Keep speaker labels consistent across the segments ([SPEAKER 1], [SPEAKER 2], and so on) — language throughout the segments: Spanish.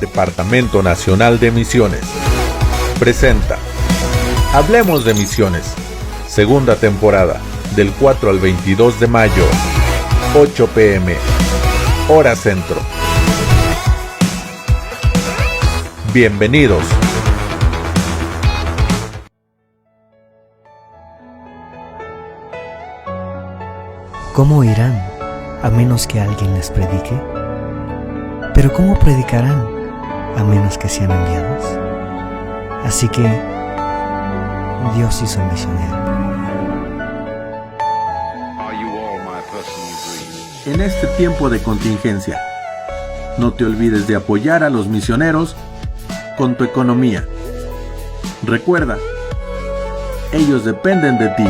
[SPEAKER 1] Departamento Nacional de Misiones presenta Hablemos de Misiones, segunda temporada, del 4 al 22 de mayo, 8 p.m., hora centro. Bienvenidos.
[SPEAKER 2] ¿Cómo irán a menos que alguien les predique? Pero ¿cómo predicarán a menos que sean enviados? Así que Dios hizo el misionero.
[SPEAKER 1] En este tiempo de contingencia, no te olvides de apoyar a los misioneros con tu economía. Recuerda, ellos dependen de ti.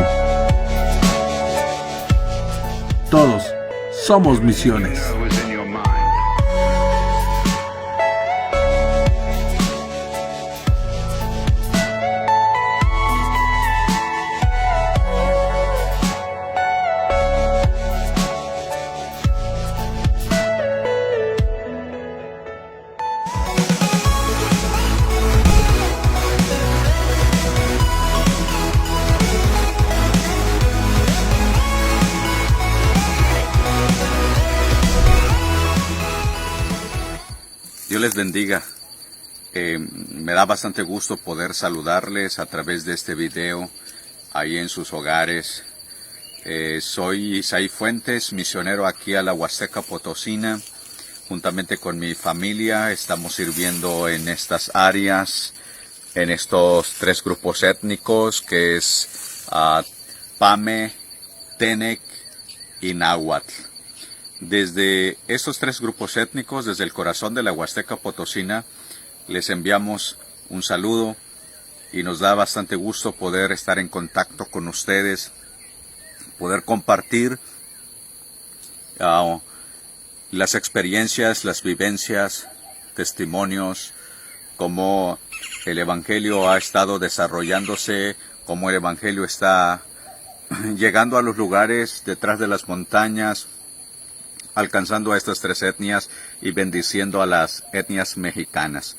[SPEAKER 1] Todos somos misiones.
[SPEAKER 3] Dios les bendiga. Me da bastante gusto poder saludarles a través de este video ahí en sus hogares. Soy Isaí Fuentes, misionero aquí a la Huasteca Potosina. Juntamente con mi familia estamos sirviendo en estas áreas, en estos tres grupos étnicos que es Pame, Tenec y Náhuatl. Desde estos tres grupos étnicos, desde el corazón de la Huasteca Potosina, les enviamos un saludo y nos da bastante gusto poder estar en contacto con ustedes, poder compartir las experiencias, las vivencias, testimonios, cómo el Evangelio ha estado desarrollándose, cómo el Evangelio está llegando a los lugares detrás de las montañas, alcanzando a estas tres etnias y bendiciendo a las etnias mexicanas.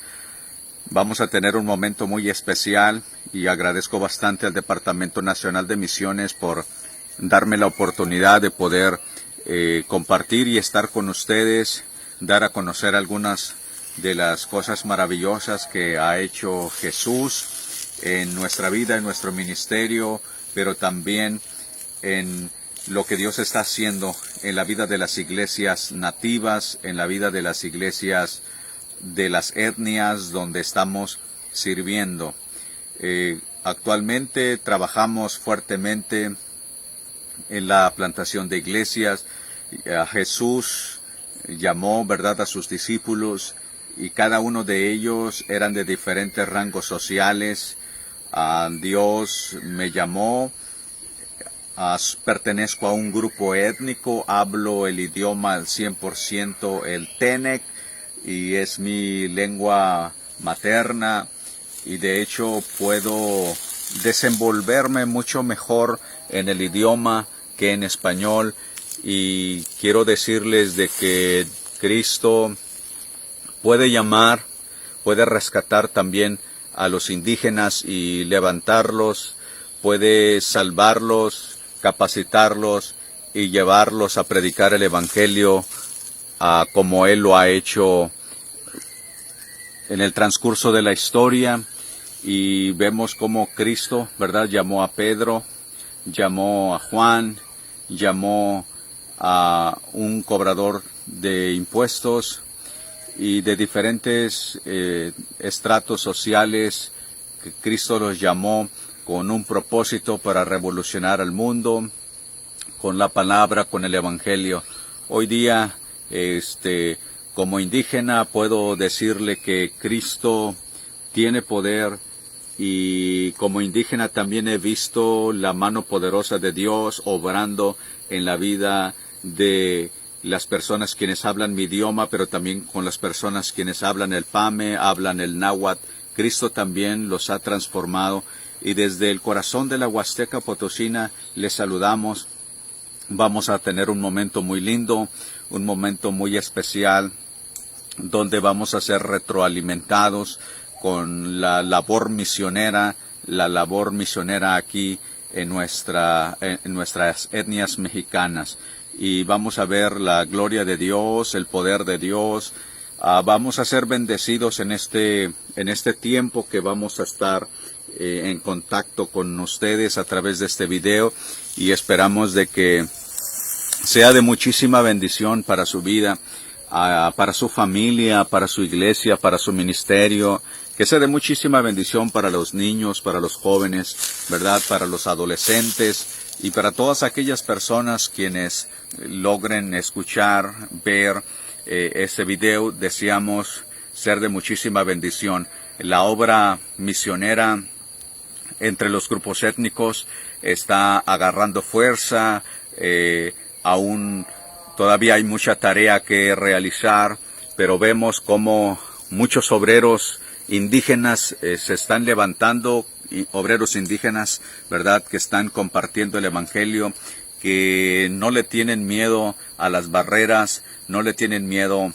[SPEAKER 3] Vamos a tener un momento muy especial y agradezco bastante al Departamento Nacional de Misiones por darme la oportunidad de poder compartir y estar con ustedes, dar a conocer algunas de las cosas maravillosas que ha hecho Jesús en nuestra vida, en nuestro ministerio, pero también en lo que Dios está haciendo en la vida de las iglesias nativas, en la vida de las iglesias de las etnias donde estamos sirviendo. Actualmente trabajamos fuertemente en la plantación de iglesias. Jesús llamó, ¿verdad?, a sus discípulos y cada uno de ellos eran de diferentes rangos sociales. Dios me llamó. Pertenezco a un grupo étnico, hablo el idioma al 100% el Tenec y es mi lengua materna y de hecho puedo desenvolverme mucho mejor en el idioma que en español y quiero decirles de que Cristo puede llamar, puede rescatar también a los indígenas y levantarlos, puede salvarlos, capacitarlos y llevarlos a predicar el Evangelio como Él lo ha hecho en el transcurso de la historia. Y vemos cómo Cristo, ¿verdad?, llamó a Pedro, llamó a Juan, llamó a un cobrador de impuestos y de diferentes estratos sociales que Cristo los llamó con un propósito para revolucionar al mundo, con la palabra, con el Evangelio. Hoy día, como indígena, puedo decirle que Cristo tiene poder y como indígena también he visto la mano poderosa de Dios obrando en la vida de las personas quienes hablan mi idioma, pero también con las personas quienes hablan el Pame, hablan el Náhuatl. Cristo también los ha transformado. Y desde el corazón de la Huasteca Potosina les saludamos. Vamos a tener un momento muy lindo, un momento muy especial donde vamos a ser retroalimentados con la labor misionera aquí en nuestras etnias mexicanas. Y vamos a ver la gloria de Dios, el poder de Dios. Vamos a ser bendecidos en este tiempo que vamos a estar en contacto con ustedes a través de este video, y esperamos de que sea de muchísima bendición para su vida, para su familia, para su iglesia, para su ministerio, que sea de muchísima bendición para los niños, para los jóvenes, ¿verdad? Para los adolescentes y para todas aquellas personas quienes logren escuchar, ver este video. Deseamos ser de muchísima bendición. La obra misionera entre los grupos étnicos está agarrando fuerza. Aún todavía hay mucha tarea que realizar, pero vemos como muchos obreros indígenas se están levantando, obreros indígenas, ¿verdad?, que están compartiendo el evangelio, que no le tienen miedo a las barreras, no le tienen miedo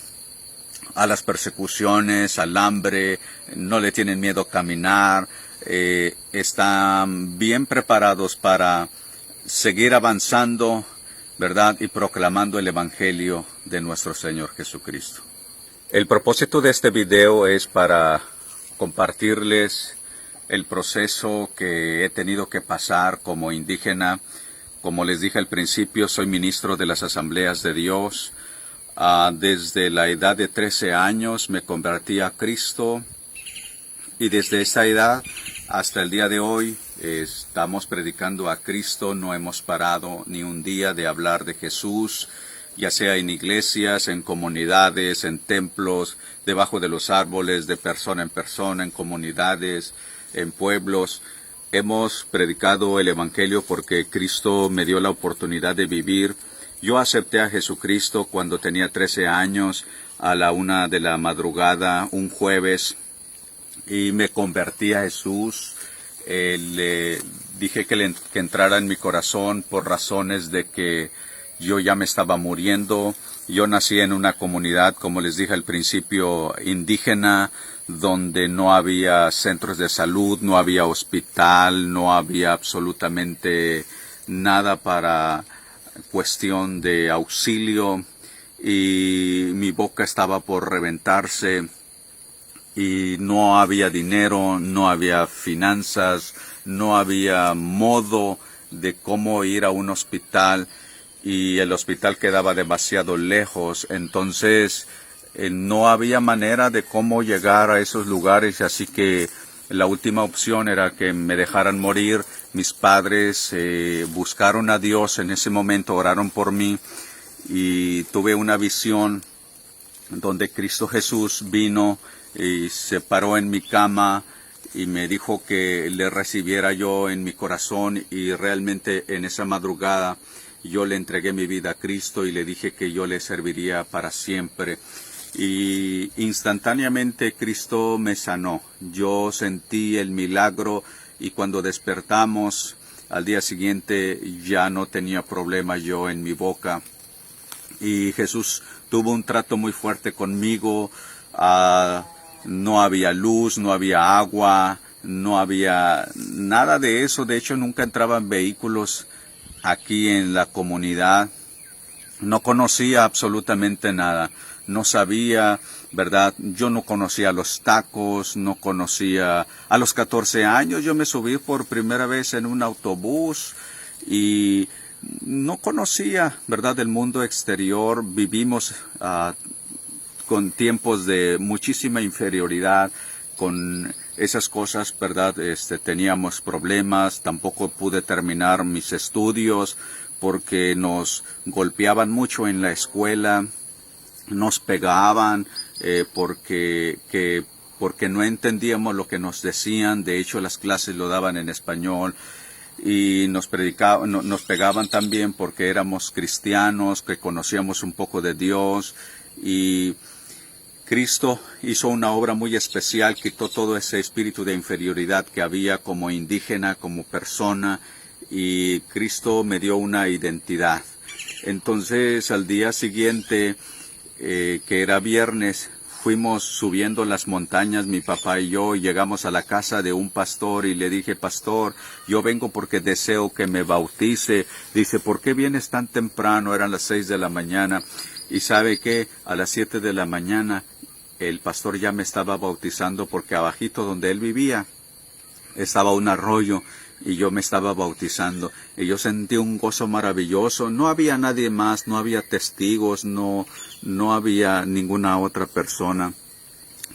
[SPEAKER 3] a las persecuciones, al hambre, no le tienen miedo a caminar, están bien preparados para seguir avanzando, ¿verdad?, y proclamando el evangelio de nuestro Señor Jesucristo. El propósito de este video es para compartirles el proceso que he tenido que pasar como indígena. Como les dije al principio, soy ministro de las Asambleas de Dios. Desde la edad de 13 años me convertí a Cristo, y desde esa edad hasta el día de hoy estamos predicando a Cristo. No hemos parado ni un día de hablar de Jesús, ya sea en iglesias, en comunidades, en templos, debajo de los árboles, de persona en persona, en comunidades, en pueblos. Hemos predicado el Evangelio porque Cristo me dio la oportunidad de vivir. Yo acepté a Jesucristo cuando tenía 13 años, a la 1 de la madrugada, un jueves, y me convertí a Jesús. Le dije que entrara en mi corazón por razones de que yo ya me estaba muriendo. Yo nací en una comunidad, como les dije al principio, indígena, donde no había centros de salud, no había hospital, no había absolutamente nada para cuestión de auxilio, y mi boca estaba por reventarse, y no había dinero, no había finanzas, no había modo de cómo ir a un hospital, y el hospital quedaba demasiado lejos. Entonces no había manera de cómo llegar a esos lugares, así que la última opción era que me dejaran morir. Mis padres buscaron a Dios en ese momento, oraron por mí, y tuve una visión donde Cristo Jesús vino y se paró en mi cama y me dijo que le recibiera yo en mi corazón, y realmente en esa madrugada yo le entregué mi vida a Cristo y le dije que yo le serviría para siempre. Y instantáneamente Cristo me sanó. Yo sentí el milagro, y cuando despertamos al día siguiente ya no tenía problema yo en mi boca. Y Jesús tuvo un trato muy fuerte conmigo. No había luz, no había agua, no había nada de eso. De hecho, nunca entraban vehículos aquí en la comunidad. No conocía absolutamente nada. No sabía, ¿verdad? Yo no conocía los tacos, no conocía. A los 14 años yo me subí por primera vez en un autobús y no conocía, ¿verdad?, el mundo exterior. Vivimos con tiempos de muchísima inferioridad, con esas cosas, ¿verdad? Teníamos problemas. Tampoco pude terminar mis estudios porque nos golpeaban mucho en la escuela, nos pegaban porque no entendíamos lo que nos decían. De hecho, las clases lo daban en español, y nos pegaban también porque éramos cristianos, que conocíamos un poco de Dios. Y Cristo hizo una obra muy especial, quitó todo ese espíritu de inferioridad que había como indígena, como persona, y Cristo me dio una identidad. Entonces, al día siguiente, que era viernes, fuimos subiendo las montañas, mi papá y yo, y llegamos a la casa de un pastor y le dije, pastor, yo vengo porque deseo que me bautice. Dice, ¿por qué vienes tan temprano? Eran las 6 de la mañana. Y sabe que a las 7 de la mañana el pastor ya me estaba bautizando porque abajito donde él vivía estaba un arroyo y yo me estaba bautizando. Y yo sentí un gozo maravilloso. No había nadie más, no había testigos, no había ninguna otra persona,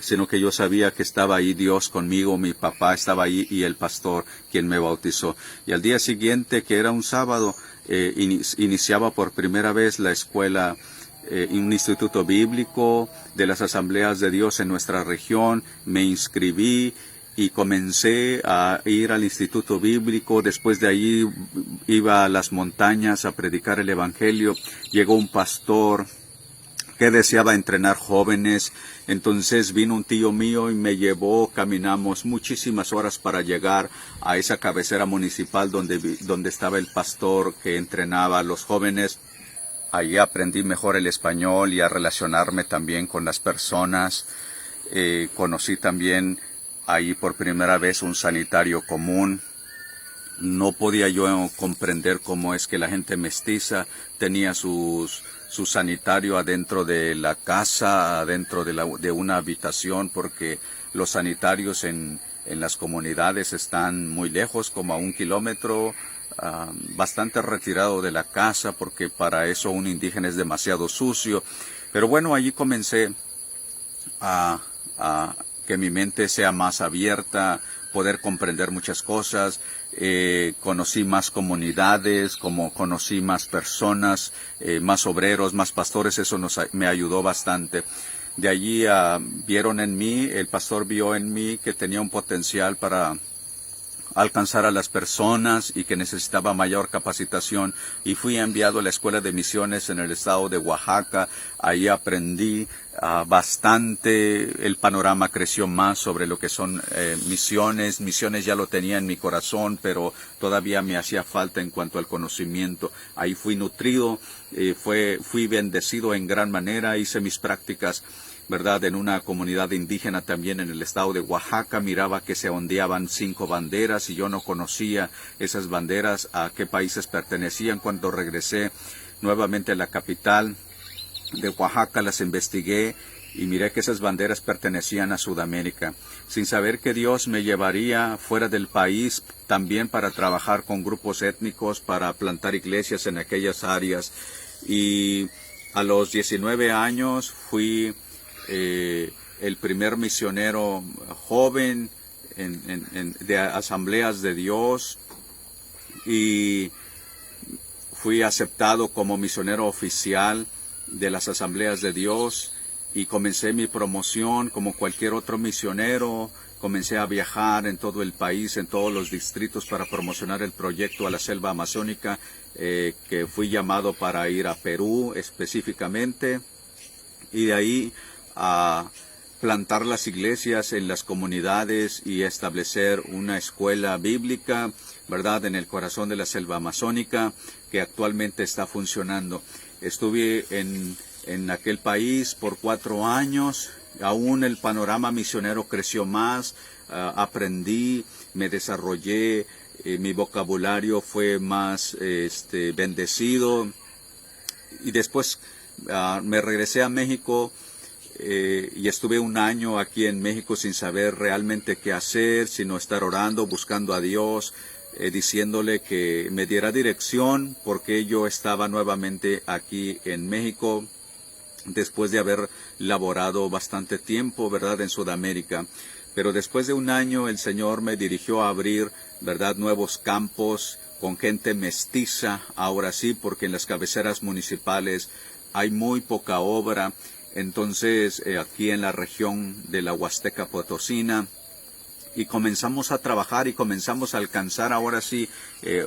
[SPEAKER 3] sino que yo sabía que estaba ahí Dios conmigo, mi papá estaba ahí y el pastor quien me bautizó. Y al día siguiente, que era un sábado, iniciaba por primera vez la escuela, un instituto bíblico de las Asambleas de Dios en nuestra región. Me inscribí y comencé a ir al instituto bíblico. Después de ahí iba a las montañas a predicar el evangelio. Llegó un pastor que deseaba entrenar jóvenes. Entonces vino un tío mío y me llevó, caminamos muchísimas horas para llegar a esa cabecera municipal donde estaba el pastor que entrenaba a los jóvenes. Allí aprendí mejor el español y a relacionarme también con las personas. Conocí también ahí por primera vez un sanitario común. No podía yo comprender cómo es que la gente mestiza tenía su sanitario adentro de la casa, adentro de una habitación, porque los sanitarios en las comunidades están muy lejos, como a 1 kilómetro, bastante retirado de la casa, porque para eso un indígena es demasiado sucio. Pero bueno, allí comencé a que mi mente sea más abierta, poder comprender muchas cosas. Conocí más comunidades, conocí más personas, más obreros, más pastores. Eso me ayudó bastante. De allí vieron en mí, el pastor vio en mí que tenía un potencial para alcanzar a las personas y que necesitaba mayor capacitación, y fui enviado a la Escuela de Misiones en el estado de Oaxaca. Ahí aprendí bastante. El panorama creció más sobre lo que son misiones. Misiones ya lo tenía en mi corazón, pero todavía me hacía falta en cuanto al conocimiento. Ahí fui nutrido, fui bendecido en gran manera. Hice mis prácticas, ¿verdad?, en una comunidad indígena también en el estado de Oaxaca. Miraba que se ondeaban 5 banderas y yo no conocía esas banderas, a qué países pertenecían. Cuando regresé nuevamente a la capital de Oaxaca, las investigué y miré que esas banderas pertenecían a Sudamérica, sin saber que Dios me llevaría fuera del país también para trabajar con grupos étnicos, para plantar iglesias en aquellas áreas. Y a los 19 años fui el primer misionero joven de Asambleas de Dios, y fui aceptado como misionero oficial de las Asambleas de Dios, y comencé mi promoción como cualquier otro misionero. Comencé a viajar en todo el país, en todos los distritos, para promocionar el proyecto a la selva amazónica, que fui llamado para ir a Perú específicamente, y de ahí a plantar las iglesias en las comunidades y establecer una escuela bíblica, ¿verdad?, en el corazón de la selva amazónica, que actualmente está funcionando. Estuve en aquel país por 4 años. Aún el panorama misionero creció más. Aprendí, me desarrollé, mi vocabulario fue más bendecido. Y después me regresé a México. Y estuve 1 año aquí en México sin saber realmente qué hacer, sino estar orando, buscando a Dios, diciéndole que me diera dirección, porque yo estaba nuevamente aquí en México después de haber laborado bastante tiempo, ¿verdad?, en Sudamérica. Pero después de 1 año el Señor me dirigió a abrir, ¿verdad?, nuevos campos con gente mestiza, ahora sí, porque en las cabeceras municipales hay muy poca obra. Entonces, aquí en la región de la Huasteca Potosina, y comenzamos a trabajar y comenzamos a alcanzar, ahora sí,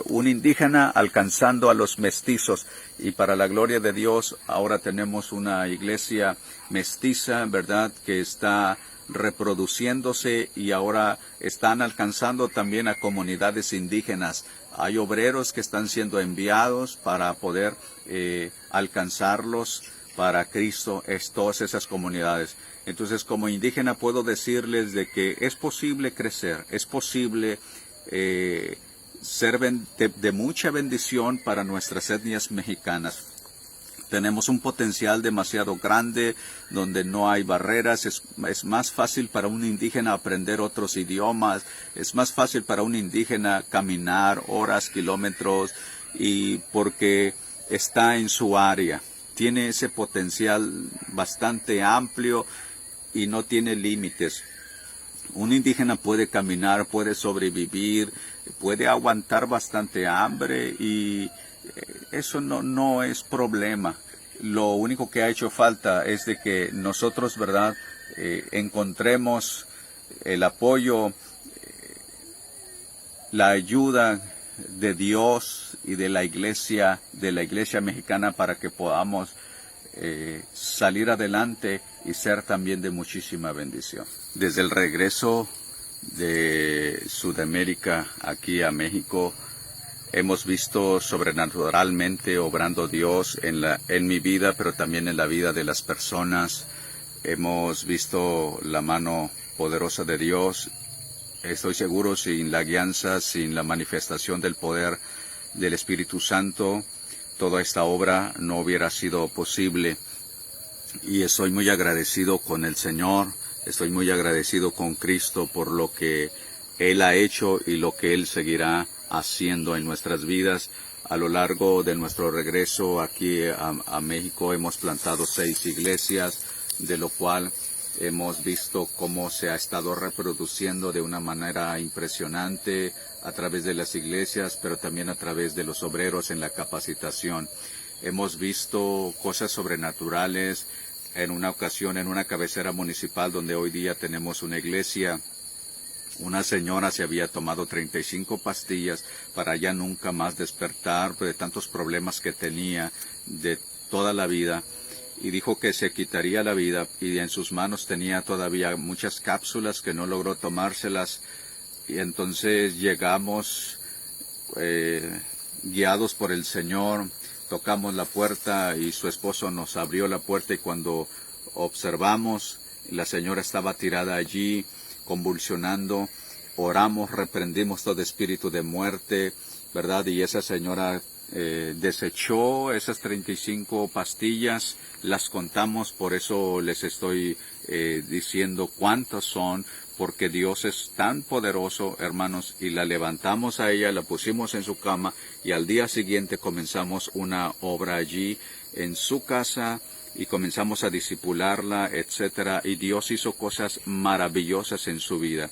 [SPEAKER 3] un indígena alcanzando a los mestizos. Y para la gloria de Dios, ahora tenemos una iglesia mestiza, ¿verdad?, que está reproduciéndose, y ahora están alcanzando también a comunidades indígenas. Hay obreros que están siendo enviados para poder alcanzarlos, para Cristo es todas esas comunidades. Entonces, como indígena puedo decirles de que es posible crecer, es posible ser de mucha bendición para nuestras etnias mexicanas. Tenemos un potencial demasiado grande donde no hay barreras. Es más fácil para un indígena aprender otros idiomas. Es más fácil para un indígena caminar horas, kilómetros, y porque está en su área. Tiene ese potencial bastante amplio y no tiene límites. Un indígena puede caminar, puede sobrevivir, puede aguantar bastante hambre y eso no es problema. Lo único que ha hecho falta es de que nosotros, ¿verdad?, encontremos el apoyo, la ayuda de Dios y de la iglesia mexicana para que podamos salir adelante y ser también de muchísima bendición. Desde el regreso de Sudamérica aquí a México, hemos visto sobrenaturalmente obrando Dios en mi vida, pero también en la vida de las personas. Hemos visto la mano poderosa de Dios. Estoy seguro, sin la guianza, sin la manifestación del poder del Espíritu Santo, toda esta obra no hubiera sido posible. Y estoy muy agradecido con el Señor, estoy muy agradecido con Cristo por lo que Él ha hecho y lo que Él seguirá haciendo en nuestras vidas. A lo largo de nuestro regreso aquí a México hemos plantado 6 iglesias, de lo cual hemos visto cómo se ha estado reproduciendo de una manera impresionante a través de las iglesias, pero también a través de los obreros en la capacitación. Hemos visto cosas sobrenaturales. En una ocasión, en una cabecera municipal donde hoy día tenemos una iglesia, una señora se había tomado 35 pastillas para ya nunca más despertar de tantos problemas que tenía de toda la vida, y dijo que se quitaría la vida, y en sus manos tenía todavía muchas cápsulas que no logró tomárselas. Y entonces llegamos guiados por el Señor, tocamos la puerta y su esposo nos abrió la puerta, y cuando observamos, la señora estaba tirada allí convulsionando. Oramos, reprendimos todo espíritu de muerte, ¿verdad? Y esa señora desechó esas 35 pastillas, las contamos, por eso les estoy diciendo cuántas son, porque Dios es tan poderoso, hermanos, y la levantamos a ella, la pusimos en su cama, y al día siguiente comenzamos una obra allí en su casa, y comenzamos a discipularla, etcétera, y Dios hizo cosas maravillosas en su vida.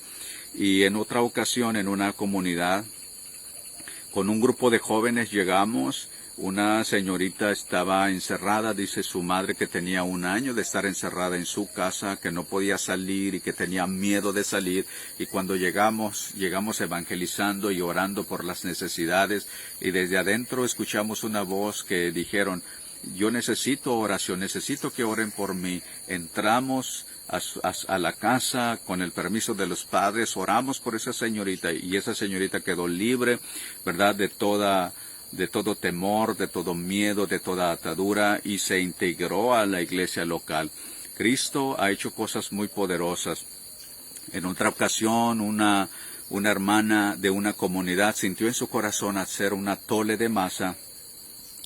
[SPEAKER 3] Y en otra ocasión, en una comunidad, con un grupo de jóvenes llegamos. Una señorita estaba encerrada, dice su madre que tenía 1 año de estar encerrada en su casa, que no podía salir y que tenía miedo de salir. Y cuando llegamos evangelizando y orando por las necesidades, y desde adentro escuchamos una voz que dijeron: yo necesito oración, necesito que oren por mí. Entramos a la casa con el permiso de los padres, oramos por esa señorita, y esa señorita quedó libre, ¿verdad?, de todo temor, de todo miedo, de toda atadura, y se integró a la iglesia local. Cristo ha hecho cosas muy poderosas. En otra ocasión, una hermana de una comunidad sintió en su corazón hacer un atole de masa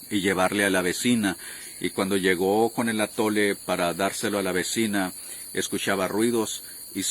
[SPEAKER 3] y llevarle a la vecina, y cuando llegó con el atole para dárselo a la vecina, escuchaba ruidos y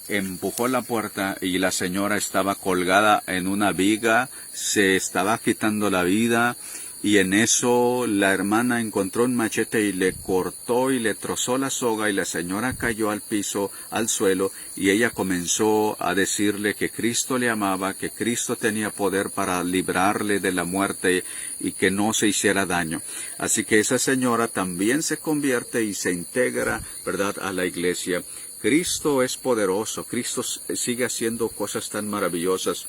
[SPEAKER 3] empujó la puerta, y la señora estaba colgada en una viga, se estaba quitando la vida, y en eso la hermana encontró un machete y le cortó y le trozó la soga, y la señora cayó al piso, al suelo, y ella comenzó a decirle que Cristo le amaba, que Cristo tenía poder para librarle de la muerte y que no se hiciera daño. Así que esa señora también se convierte y se integra, ¿verdad?, a la iglesia. Cristo es poderoso, Cristo sigue haciendo cosas tan maravillosas.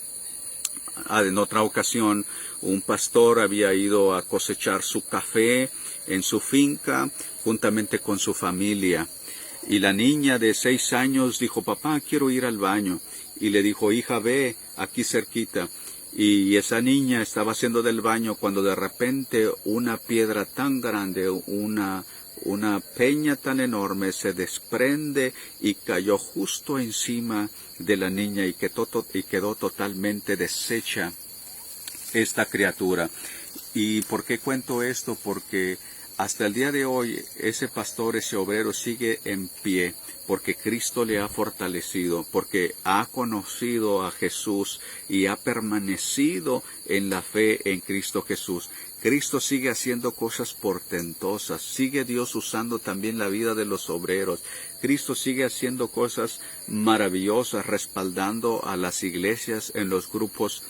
[SPEAKER 3] En otra ocasión, un pastor había ido a cosechar su café en su finca juntamente con su familia. Y la niña de 6 años dijo: papá, quiero ir al baño. Y le dijo: hija, ve, aquí cerquita. Y esa niña estaba haciendo del baño cuando de repente una piedra tan grande, una una peña tan enorme se desprende y cayó justo encima de la niña y quedó totalmente deshecha esta criatura. ¿Y por qué cuento esto? Porque hasta el día de hoy ese pastor, ese obrero sigue en pie, porque Cristo le ha fortalecido, porque ha conocido a Jesús y ha permanecido en la fe en Cristo Jesús. Cristo sigue haciendo cosas portentosas, sigue Dios usando también la vida de los obreros. Cristo sigue haciendo cosas maravillosas, respaldando a las iglesias en los grupos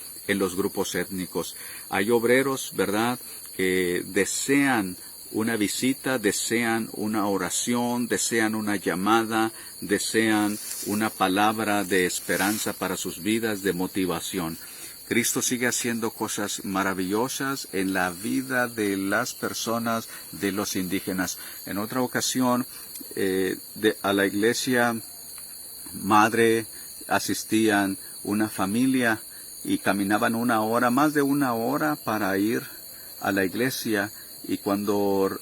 [SPEAKER 3] étnicos. Hay obreros, ¿verdad?, que desean una visita, desean una oración, desean una llamada, desean una palabra de esperanza para sus vidas, de motivación. Cristo sigue haciendo cosas maravillosas en la vida de las personas, de los indígenas. En otra ocasión, a la iglesia madre asistían una familia y caminaban más de una hora para ir a la iglesia, y cuando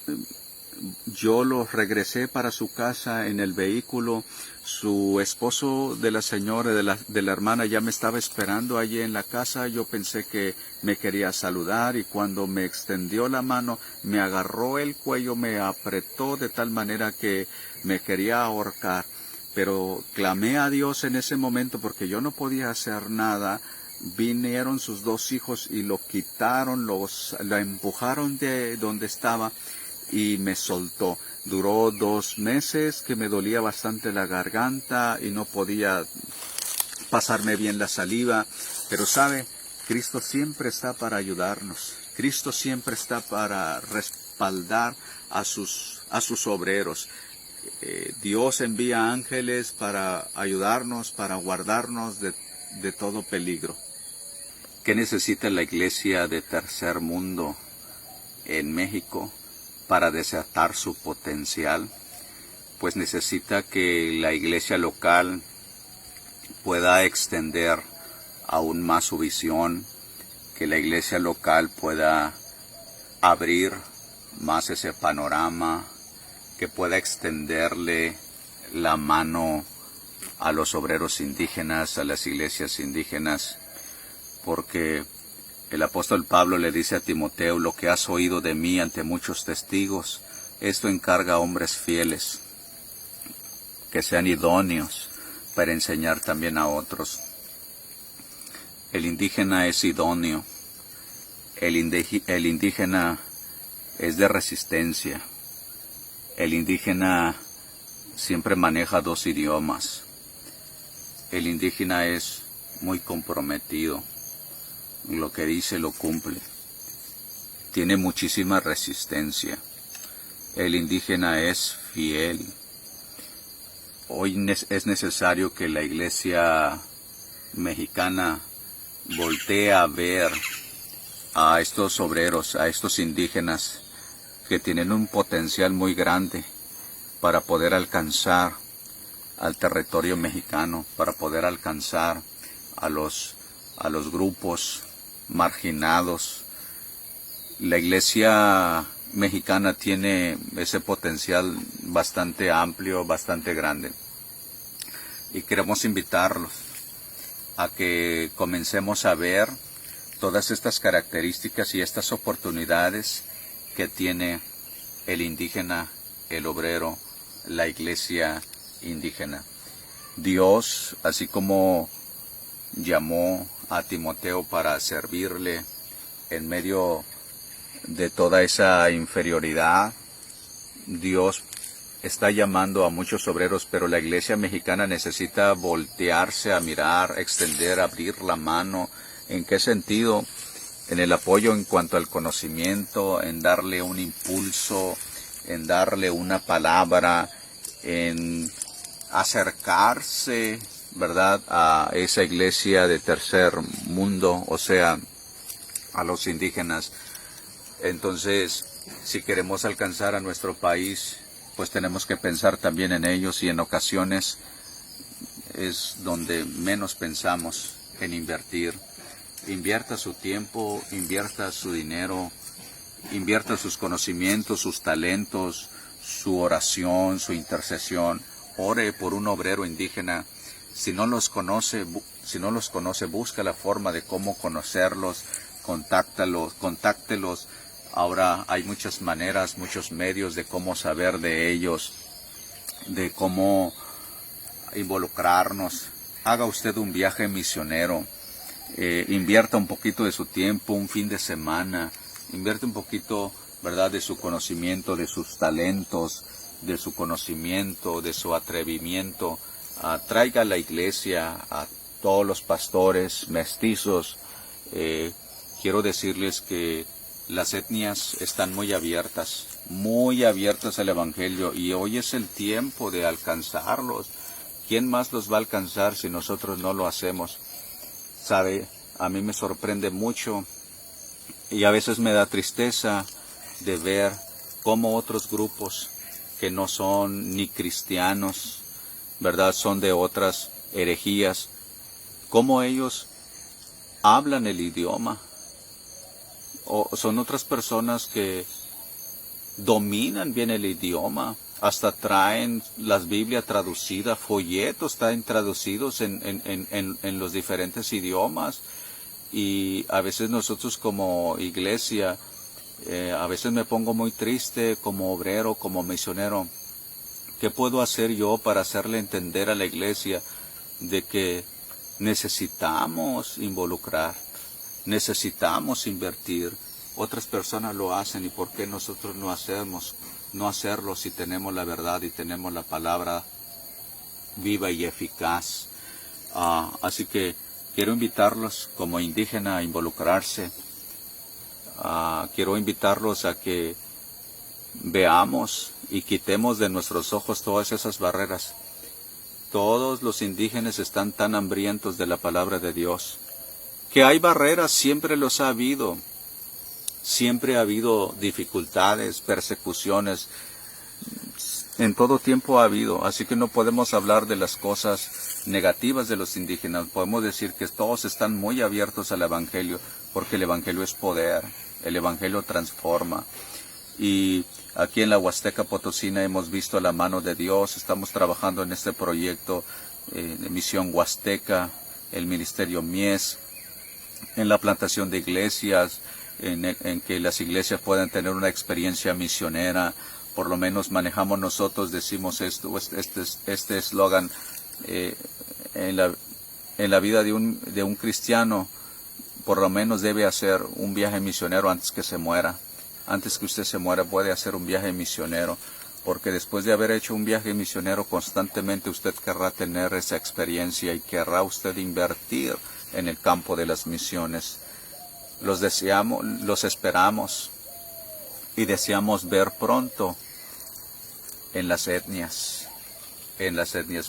[SPEAKER 3] yo los regresé para su casa en el vehículo, su esposo de la señora, de la hermana, ya me estaba esperando allí en la casa. Yo pensé que me quería saludar, y cuando me extendió la mano, me agarró el cuello, me apretó de tal manera que me quería ahorcar. Pero clamé a Dios en ese momento porque yo no podía hacer nada. Vinieron sus dos hijos y lo quitaron, la empujaron de donde estaba y me soltó. Duró 2 meses que me dolía bastante la garganta y no podía pasarme bien la saliva. Pero sabe, Cristo siempre está para ayudarnos. Cristo siempre está para respaldar a sus obreros. Dios envía ángeles para ayudarnos, para guardarnos de todo peligro. ¿Qué necesita la iglesia de tercer mundo en México para desatar su potencial? Pues necesita que la iglesia local pueda extender aún más su visión, que la iglesia local pueda abrir más ese panorama, que pueda extenderle la mano a los obreros indígenas, a las iglesias indígenas, porque el apóstol Pablo le dice a Timoteo: lo que has oído de mí ante muchos testigos, esto encarga a hombres fieles, que sean idóneos para enseñar también a otros. El indígena es idóneo, el indígena es de resistencia, el indígena siempre maneja 2 idiomas, el indígena es muy comprometido, lo que dice lo cumple, tiene muchísima resistencia, el indígena es fiel. Hoy es necesario que la iglesia mexicana voltee a ver a estos obreros, a estos indígenas que tienen un potencial muy grande para poder alcanzar al territorio mexicano, para poder alcanzar a los grupos marginados. La iglesia mexicana tiene ese potencial bastante amplio, bastante grande, y queremos invitarlos a que comencemos a ver todas estas características y estas oportunidades que tiene el indígena, el obrero, la iglesia indígena. Dios, así como llamó a Timoteo para servirle en medio de toda esa inferioridad, Dios está llamando a muchos obreros, pero la iglesia mexicana necesita voltearse a mirar, extender, abrir la mano. ¿En qué sentido? En el apoyo en cuanto al conocimiento, en darle un impulso, en darle una palabra, en acercarse, ¿verdad?, a esa iglesia de tercer mundo, o sea, a los indígenas. Entonces, si queremos alcanzar a nuestro país, pues tenemos que pensar también en ellos, y en ocasiones es donde menos pensamos en invertir. Invierta su tiempo, invierta su dinero, invierta sus conocimientos, sus talentos, su oración, su intercesión. Ore por un obrero indígena. Si no los conoce, busca la forma de cómo conocerlos, contáctelos. Ahora hay muchas maneras, muchos medios de cómo saber de ellos, de cómo involucrarnos. Haga usted un viaje misionero, invierta un poquito de su tiempo, un fin de semana, invierte un poquito, ¿verdad?, de su conocimiento, de sus talentos, de su conocimiento, de su atrevimiento. Traiga a la iglesia a todos los pastores mestizos. Quiero decirles que las etnias están muy abiertas al Evangelio, y hoy es el tiempo de alcanzarlos. ¿Quién más los va a alcanzar si nosotros no lo hacemos? Sabe, a mí me sorprende mucho y a veces me da tristeza de ver cómo otros grupos que no son ni cristianos, ¿verdad?, son de otras herejías, cómo ellos hablan el idioma, o son otras personas que dominan bien el idioma, hasta traen las Biblias traducidas, folletos traen traducidos en los diferentes idiomas, y a veces nosotros como iglesia, a veces me pongo muy triste como obrero, como misionero. ¿Qué puedo hacer yo para hacerle entender a la iglesia de que necesitamos involucrar, necesitamos invertir? Otras personas lo hacen, y ¿por qué nosotros no hacerlo si tenemos la verdad y tenemos la palabra viva y eficaz? Así que quiero invitarlos como indígena a involucrarse. Quiero invitarlos a que veamos y quitemos de nuestros ojos todas esas barreras. Todos los indígenas están tan hambrientos de la palabra de Dios. Que hay barreras, siempre los ha habido. Siempre ha habido dificultades, persecuciones. En todo tiempo ha habido. Así que no podemos hablar de las cosas negativas de los indígenas. Podemos decir que todos están muy abiertos al Evangelio, porque el Evangelio es poder. El Evangelio transforma. Y aquí en la Huasteca Potosina hemos visto la mano de Dios. Estamos trabajando en este proyecto de Misión Huasteca, el Ministerio Mies, en la plantación de iglesias, en que las iglesias puedan tener una experiencia misionera. Por lo menos manejamos nosotros, decimos este eslogan, en la vida de un cristiano, por lo menos debe hacer un viaje misionero antes que se muera. Antes que usted se muera puede hacer un viaje misionero, porque después de haber hecho un viaje misionero constantemente usted querrá tener esa experiencia y querrá usted invertir en el campo de las misiones. Los deseamos, los esperamos y deseamos ver pronto en las etnias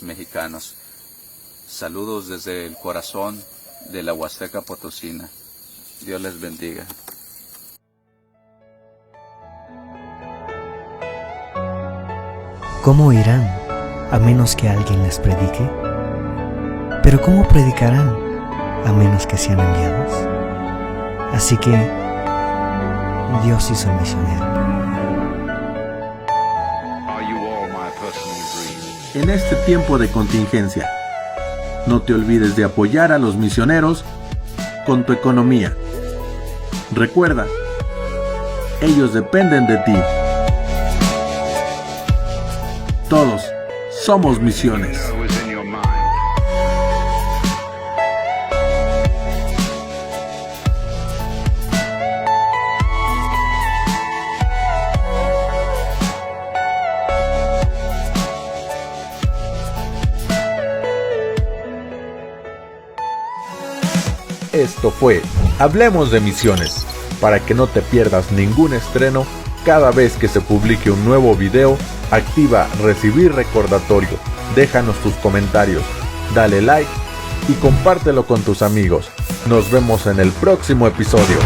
[SPEAKER 3] mexicanas. Saludos desde el corazón de la Huasteca Potosina. Dios les bendiga.
[SPEAKER 2] ¿Cómo irán a menos que alguien les predique? Pero ¿cómo predicarán a menos que sean enviados? Así que Dios hizo el misionero.
[SPEAKER 1] En este tiempo de contingencia, no te olvides de apoyar a los misioneros con tu economía. Recuerda, ellos dependen de ti. Todos somos misiones. Esto fue Hablemos de Misiones, para que no te pierdas ningún estreno cada vez que se publique un nuevo video. Activa recibir recordatorio, déjanos tus comentarios, dale like y compártelo con tus amigos. Nos vemos en el próximo episodio.